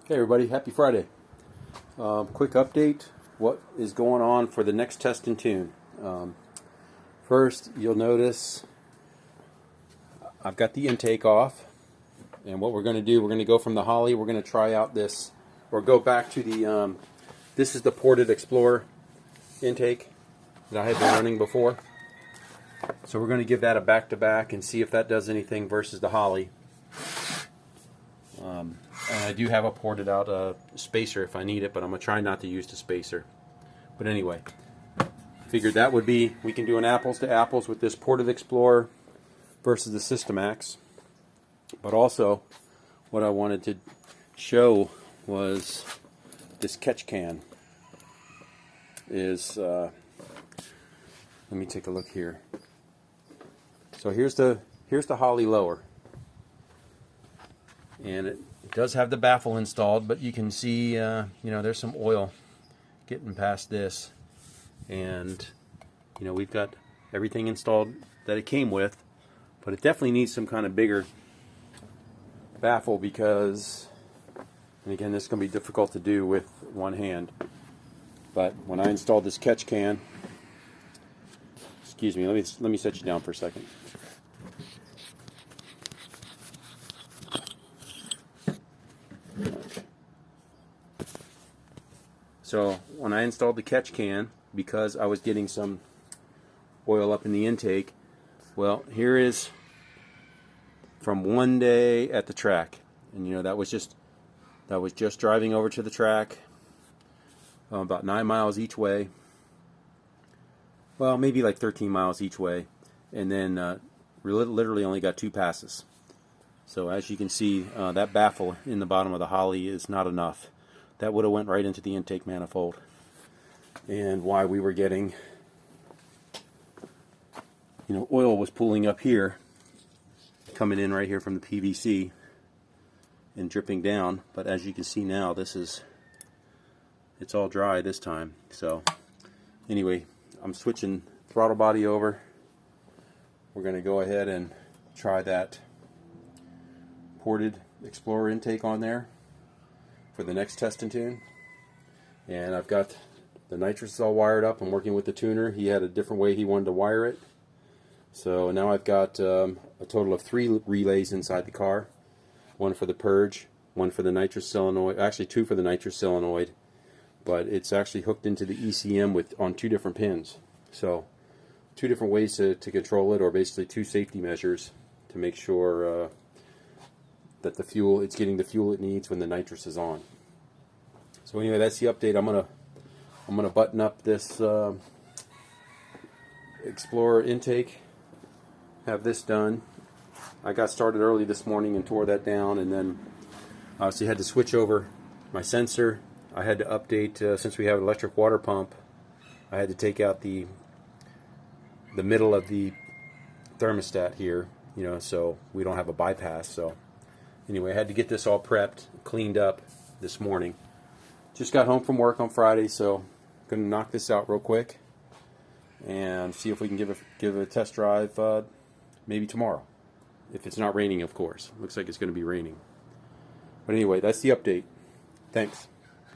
Hey everybody, happy Friday. Quick update, what is going on for the next test and tune. First, you'll notice I've got the intake off, and what we're going to do, we're going to go from the Holley, we're going to try out this, or go back to the, this is the ported Explorer intake that I had been running before. So we're going to give that a back-to-back and see if that does anything versus the Holley. And I do have a ported out spacer if I need it, but I'm going to try not to use the spacer. But anyway, figured that would be, we can do an apples to apples with this ported Explorer versus the Systemax. But also, what I wanted to show was this catch can is, let me take a look here. So here's the Holley lower. And it does have the baffle installed, but you can see, there's some oil getting past this, and we've got everything installed that it came with, but it definitely needs some kind of bigger baffle because, and again, this is going to be difficult to do with one hand. But when I installed this catch can, excuse me, let me set you down for a second. So when I installed the catch can, because I was getting some oil up in the intake, well, here is from one day at the track, and that was just driving over to the track, about 9 miles each way. Well, maybe like 13 miles each way, and then literally only got 2 passes. So as you can see, that baffle in the bottom of the Holley is not enough. That would have went right into the intake manifold. And why we were getting, oil was pooling up here, coming in right here from the PVC and dripping down. But as you can see now, it's all dry this time. So anyway, I'm switching throttle body over. We're going to go ahead and try that ported Explorer intake on there for the next test and tune. And I've got the nitrous all wired up. I'm working with the tuner. He had a different way he wanted to wire it. So now I've got a total of 3 relays inside the car. One for the purge, one for the nitrous solenoid, actually 2 for the nitrous solenoid, but it's actually hooked into the ECM on 2 different pins. So 2 different ways to control it, or basically 2 safety measures to make sure that it's getting the fuel it needs when the nitrous is on. So anyway, that's the update. I'm gonna button up this Explorer intake, have this done. I got started early this morning and tore that down, and then obviously had to switch over my sensor. I had to update, since we have an electric water pump, I had to take out the middle of the thermostat here, so we don't have a bypass. So anyway, I had to get this all prepped, cleaned up this morning. Just got home from work on Friday, so I'm going to knock this out real quick and see if we can give a test drive maybe tomorrow. If it's not raining, of course. Looks like it's going to be raining. But anyway, that's the update. Thanks.